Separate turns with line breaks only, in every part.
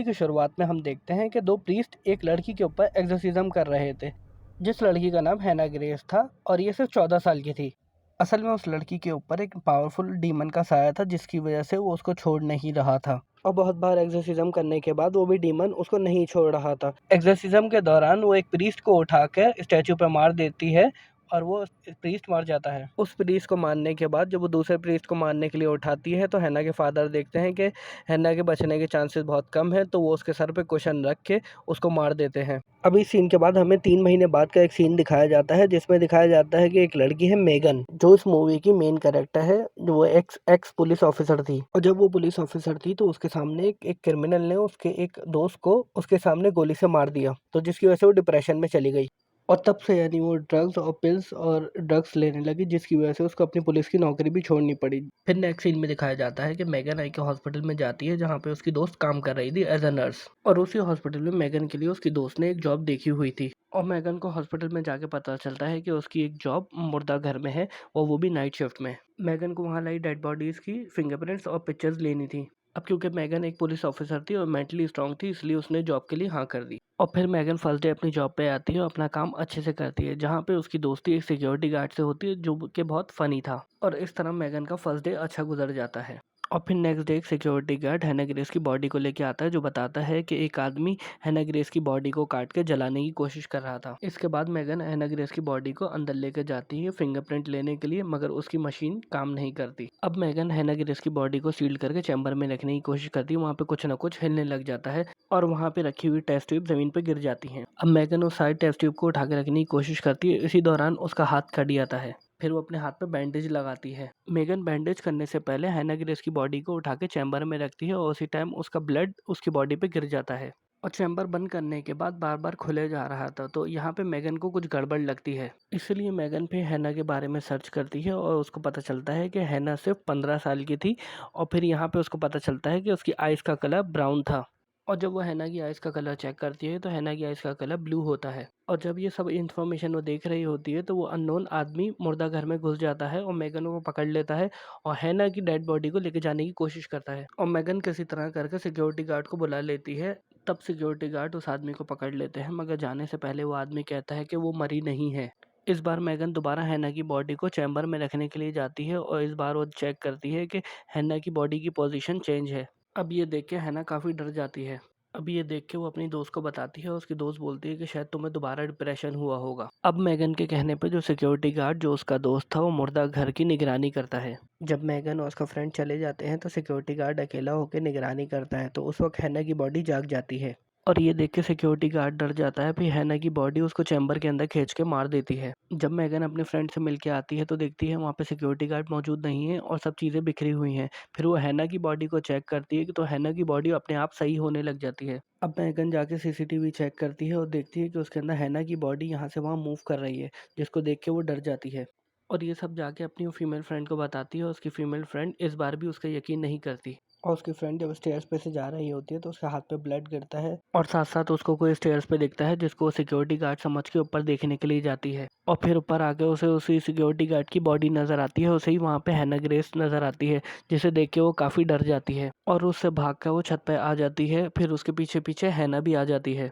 की शुरुआत में हम देखते हैं कि दो प्रीस्ट एक लड़की के ऊपर एग्जोसिज्म कर रहे थे, जिस लड़की का नाम हैना ग्रेस था और ये सिर्फ 14 साल की थी। असल में उस लड़की के ऊपर एक पावरफुल डीमन का साया था, जिसकी वजह से वो उसको छोड़ नहीं रहा था। और बहुत बार एग्जोसिज्म करने के बाद वो भी डीमन उसको नहीं छोड़ रहा था। एग्जोसिज्म के दौरान वो एक प्रीस्ट को उठाकर स्टैचू पर मार देती है और वो प्रीस्ट मर जाता है। उस प्रीस्ट को मारने के बाद जब वो दूसरे प्रीस्ट को मारने के लिए उठाती है तो हैना के फादर देखते हैं कि हैना के बचने के चांसेस बहुत कम हैं, तो वो उसके सर पे कुशन रख के उसको मार देते हैं। अब इस सीन के बाद हमें 3 महीने बाद का एक सीन दिखाया जाता है, जिसमें दिखाया जाता है कि एक लड़की है मेगन, जो इस मूवी की मेन कैरेक्टर है, जो वो एक्स एक्स पुलिस ऑफिसर थी। और जब वो पुलिस ऑफिसर थी तो उसके सामने एक क्रिमिनल ने उसके एक दोस्त को उसके सामने गोली से मार दिया, तो जिसकी वजह से वो डिप्रेशन में चली गई। और तब से यानी वो ड्रग्स और पिल्स और ड्रग्स लेने लगी, जिसकी वजह से उसको अपनी पुलिस की नौकरी भी छोड़नी पड़ी। फिर नेक्स्ट सीन में दिखाया जाता है कि मेगन आई के हॉस्पिटल में जाती है, जहाँ पे उसकी दोस्त काम कर रही थी एज अ नर्स। और उसी हॉस्पिटल में मेगन के लिए उसकी दोस्त ने एक जॉब देखी हुई थी। और मेगन को हॉस्पिटल में जाके पता चलता है कि उसकी एक जॉब मुर्दा घर में है, और वो भी नाइट शिफ्ट में। मेगन को वहाँ लाई डेड बॉडीज की फिंगरप्रिंट्स और पिक्चर्स लेनी थी। अब क्योंकि मेगन एक पुलिस ऑफिसर थी और मेंटली स्ट्रांग थी, इसलिए उसने जॉब के लिए हाँ कर दी। और फिर मेगन फर्स्ट डे अपनी जॉब पे आती है और अपना काम अच्छे से करती है, जहाँ पे उसकी दोस्ती एक सिक्योरिटी गार्ड से होती है, जो कि बहुत फनी था। और इस तरह मेगन का फर्स्ट डे अच्छा गुजर जाता है। और फिर नेक्स्ट डे एक सिक्योरिटी गार्ड हैना ग्रेस की बॉडी को लेके आता है, जो बताता है कि एक आदमी हैना ग्रेस की बॉडी को काट के जलाने की कोशिश कर रहा था। इसके बाद मेगन हैना ग्रेस की बॉडी को अंदर लेके जाती है फिंगरप्रिंट लेने के लिए, मगर उसकी मशीन काम नहीं करती। अब मेगन हैना ग्रेस की बॉडी को सील करके चैम्बर में रखने की कोशिश करती है। वहाँ पे कुछ ना कुछ हिलने लग जाता है और वहाँ पे रखी हुई टेस्ट ट्यूब जमीन पे गिर जाती हैं। अब मेगन उस सारी टेस्ट ट्यूब को उठा के रखने की कोशिश करती है। इसी दौरान उसका हाथ कट जाता है। फिर वो अपने हाथ पे बैंडेज लगाती है। मेगन बैंडेज करने से पहले हैना ग्रेस की बॉडी को उठा के चैम्बर में रखती है, और उसी टाइम उसका ब्लड उसकी बॉडी पे गिर जाता है। और चैम्बर बंद करने के बाद बार बार खुले जा रहा था, तो यहाँ पे मेगन को कुछ गड़बड़ लगती है। इसलिए मेगन फिर हैना के बारे में सर्च करती है और उसको पता चलता है कि हैना सिर्फ 15 साल की थी। और फिर यहाँ पे उसको पता चलता है कि उसकी आइज़ का कलर ब्राउन था। और जब वो हैना की आइज़ का कलर चेक करती है तो हैना की आइज़ का कलर ब्लू होता है। और जब ये सब इन्फॉर्मेशन वो देख रही होती है तो वो अननोन आदमी मुर्दा घर में घुस जाता है और मेगन को पकड़ लेता है और हैना की डेड बॉडी को लेके जाने की कोशिश करता है। और मेगन किसी तरह करके सिक्योरिटी गार्ड को बुला लेती है। तब सिक्योरिटी गार्ड उस आदमी को पकड़ लेते हैं, मगर जाने से पहले वो आदमी कहता है कि वो मरी नहीं है। इस बार मेगन दोबारा हैना की बॉडी को चैम्बर में रखने के लिए जाती है और इस बार वो चेक करती है कि हैना की बॉडी की पोजीशन चेंज है। अब ये देख के हैना काफ़ी डर जाती है। अब ये देख के वो अपनी दोस्त को बताती है और उसकी दोस्त बोलती है कि शायद तुम्हें दोबारा डिप्रेशन हुआ होगा। अब मेगन के कहने पे जो सिक्योरिटी गार्ड जो उसका दोस्त था वो मुर्दा घर की निगरानी करता है। जब मेगन और उसका फ्रेंड चले जाते हैं तो सिक्योरिटी गार्ड अकेला होकर निगरानी करता है, तो उस वक्त हैना की बॉडी जाग जाती है। और ये देख के सिक्योरिटी गार्ड डर जाता है। फिर हैना की बॉडी उसको चैम्बर के अंदर खींच के मार देती है। जब मेगन अपने फ्रेंड से मिलके आती है तो देखती है वहाँ पे सिक्योरिटी गार्ड मौजूद नहीं है और सब चीज़ें बिखरी हुई हैं। फिर वो हैना की बॉडी को चेक करती है कि तो हैना की बॉडी अपने आप सही होने लग जाती है। अब मेगन जाके सीसीटीवी चेक करती है और देखती है कि उसके अंदर हैना की बॉडी यहाँ से वहाँ मूव कर रही है, जिसको देख के वो डर जाती है। और ये सब जाके अपनी फीमेल फ्रेंड को बताती है और उसकी फीमेल फ्रेंड इस बार भी उसका यकीन नहीं करती। और उसकी फ्रेंड जब स्टेयर्स पे से जा रही होती है तो उसके हाथ पे ब्लड गिरता है और साथ साथ उसको कोई स्टेयर्स पे दिखता है, जिसको वो सिक्योरिटी गार्ड समझ के ऊपर देखने के लिए जाती है। और फिर ऊपर आके उसे उसी सिक्योरिटी गार्ड की बॉडी नजर आती है। उसे ही वहाँ पे हैना ग्रेस नजर आती है, जिसे देख के वो काफी डर जाती है और उससे भाग कर वो छत पे आ जाती है। फिर उसके पीछे पीछे हैना भी आ जाती है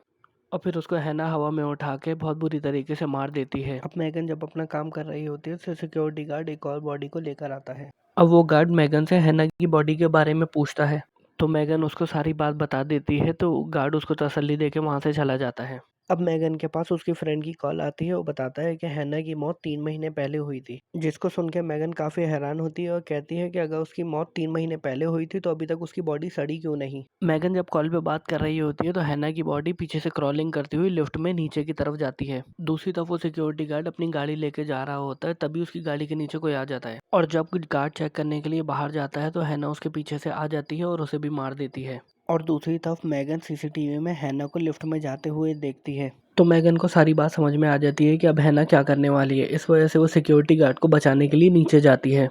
और फिर उसको हैना हवा में उठा के बहुत बुरी तरीके से मार देती है। अब मेगन जब अपना काम कर रही होती है तो सिक्योरिटी गार्ड एक और बॉडी को लेकर आता है। अब वो गार्ड मेगन से हैना की बॉडी के बारे में पूछता है, तो मेगन उसको सारी बात बता देती है, तो गार्ड उसको तसल्ली देके वहाँ से चला जाता है। अब मेगन के पास उसकी फ्रेंड की कॉल आती है। वो बताता है कि हैना की मौत 3 महीने पहले हुई थी, जिसको सुन के मेगन काफी हैरान होती है और कहती है कि अगर उसकी मौत 3 महीने पहले हुई थी तो अभी तक उसकी बॉडी सड़ी क्यों नहीं। मेगन जब कॉल पे बात कर रही होती है तो हैना की बॉडी पीछे से क्रॉलिंग करती हुई लिफ्ट में नीचे की तरफ जाती है। दूसरी तरफ वो सिक्योरिटी गार्ड अपनी गाड़ी लेके जा रहा होता है, तभी उसकी गाड़ी के नीचे कोई आ जाता है और जब गार्ड चेक करने के लिए बाहर जाता है तो हैना उसके पीछे से आ जाती है और उसे भी मार देती है। और दूसरी तरफ मेगन सीसीटीवी में हैना को लिफ्ट में जाते हुए देखती है, तो मेगन को सारी बात समझ में आ जाती है कि अब हैना क्या करने वाली है। इस वजह से वो सिक्योरिटी गार्ड को बचाने के लिए नीचे जाती है।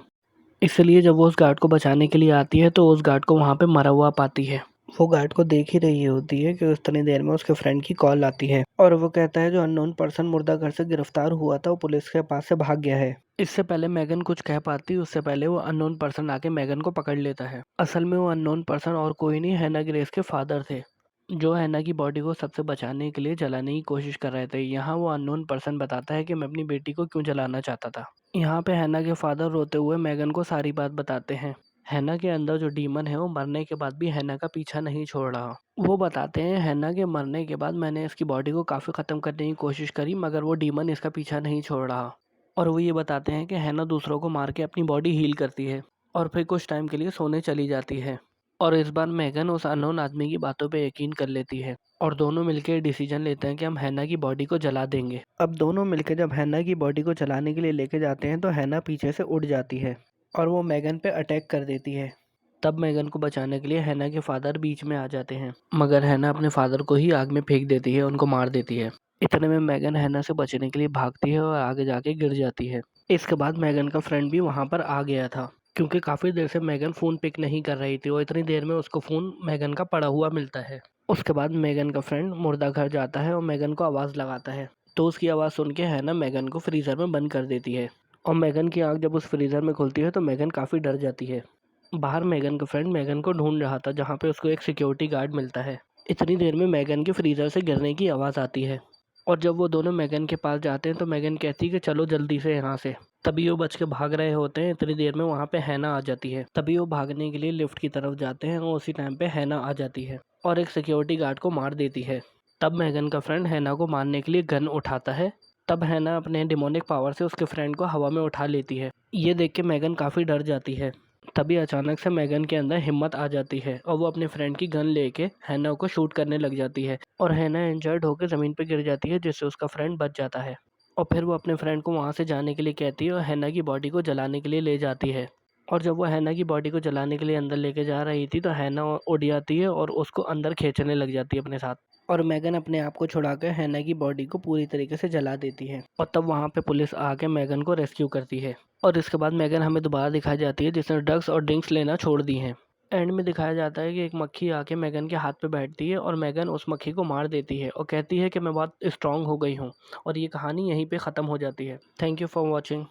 इसलिए जब वो उस गार्ड को बचाने के लिए आती है तो उस गार्ड को वहाँ पे मरा हुआ पाती है। वो गार्ड को देख ही रही होती है कि उतनी देर में उसके फ्रेंड की कॉल आती है और वो कहता है जो अननोन पर्सन मुर्दा घर से गिरफ्तार हुआ था वो पुलिस के पास से भाग गया है। इससे पहले मेगन कुछ कह पाती, उससे पहले वो अननोन पर्सन आके मेगन को पकड़ लेता है। असल में वो अननोन पर्सन और कोई नहीं हैना ग्रेस के फादर थे। जो हैना की बॉडी को सबसे बचाने के लिए जलाने की कोशिश कर रहे थे। यहाँ वो अननोन पर्सन बताता है कि मैं अपनी बेटी को क्यों जलाना चाहता था। यहाँ पे हैना के फादर रोते हुए मैगन को सारी बात बताते हैं। हैना के अंदर जो डीमन है वो मरने के बाद भी हैना का पीछा नहीं छोड़ रहा। वो बताते हैं हैना के मरने के बाद मैंने इसकी बॉडी को काफ़ी ख़त्म करने की कोशिश करी, मगर वो डीमन इसका पीछा नहीं छोड़ रहा। और वो ये बताते हैं कि हैना दूसरों को मार के अपनी बॉडी हील करती है और फिर कुछ टाइम के लिए सोने चली जाती है। और इस बार मैगन उस अननोन आदमी की बातों पे यकीन कर लेती है और दोनों मिलकर डिसीजन लेते हैं कि हम हैना की बॉडी को जला देंगे। अब दोनों मिलकर जब हैना की बॉडी को जलाने के लिए लेके जाते हैं तो हैना पीछे से उड़ जाती है और वो मैगन पे अटैक कर देती है। तब मैगन को बचाने के लिए हैना के फादर बीच में आ जाते हैं, मगर हैना अपने फादर को ही आग में फेंक देती है, उनको मार देती है। इतने में मैगन हैना से बचने के लिए भागती है और आगे जाके गिर जाती है। इसके बाद मैगन का फ्रेंड भी वहाँ पर आ गया था, क्योंकि काफ़ी देर से मैगन फ़ोन पिक नहीं कर रही थी और इतनी देर में उसको फ़ोन मैगन का पड़ा हुआ मिलता है। उसके बाद मैगन का फ्रेंड मुर्दा घर जाता है और मैगन को आवाज़ लगाता है, तो उसकी आवाज़ सुन के हैना मैगन को फ्रीज़र में बंद कर देती है। और मैगन की आँख जब उस फ्रीज़र में खुलती है तो मैगन काफ़ी डर जाती है। बाहर मैगन का फ्रेंड मैगन को ढूंढ रहा था, जहाँ पे उसको एक सिक्योरिटी गार्ड मिलता है। इतनी देर में मैगन के फ्रीज़र से गिरने की आवाज़ आती है और जब वो दोनों मैगन के पास जाते हैं तो मैगन कहती है कि चलो जल्दी से यहाँ से। तभी वो बच के भाग रहे होते हैं। इतनी देर में वहाँ पे हैना आ जाती है। तभी वो भागने के लिए लिफ्ट की तरफ जाते हैं और उसी टाइम पे हैना आ जाती है और एक सिक्योरिटी गार्ड को मार देती है। तब मैगन का फ्रेंड हैना को मारने के लिए गन उठाता है। तब हैना अपने डिमोनिक पावर से उसके फ्रेंड को हवा में उठा लेती है। ये देख के मैगन काफ़ी डर जाती है। तभी अचानक से मैगन के अंदर हिम्मत आ जाती है और वो अपने फ्रेंड की गन लेके हैना को शूट करने लग जाती है और हैना इंजर्ड होकर ज़मीन पर गिर जाती है, जिससे उसका फ्रेंड बच जाता है। और फिर वो अपने फ्रेंड को वहाँ से जाने के लिए कहती है और हैना की बॉडी को जलाने के लिए ले जाती है। और जब वो हैना की बॉडी को जलाने के लिए अंदर लेके जा रही थी तो हैना उड़ जाती है और उसको अंदर खींचने लग जाती है अपने साथ। और मैगन अपने आप को छुड़ाकर हैना की बॉडी को पूरी तरीके से जला देती है और तब वहाँ पे पुलिस आके मैगन को रेस्क्यू करती है। और इसके बाद मैगन हमें दोबारा दिखाई जाती है जिसने ड्रग्स और ड्रिंक्स लेना छोड़ दी हैं। एंड में दिखाया जाता है कि एक मक्खी आके मैगन के हाथ पे बैठती है और मैगन उस मक्खी को मार देती है और कहती है कि मैं बहुत स्ट्रांग हो गई हूँ। और ये कहानी यहीं पे ख़त्म हो जाती है। Thank you for watching.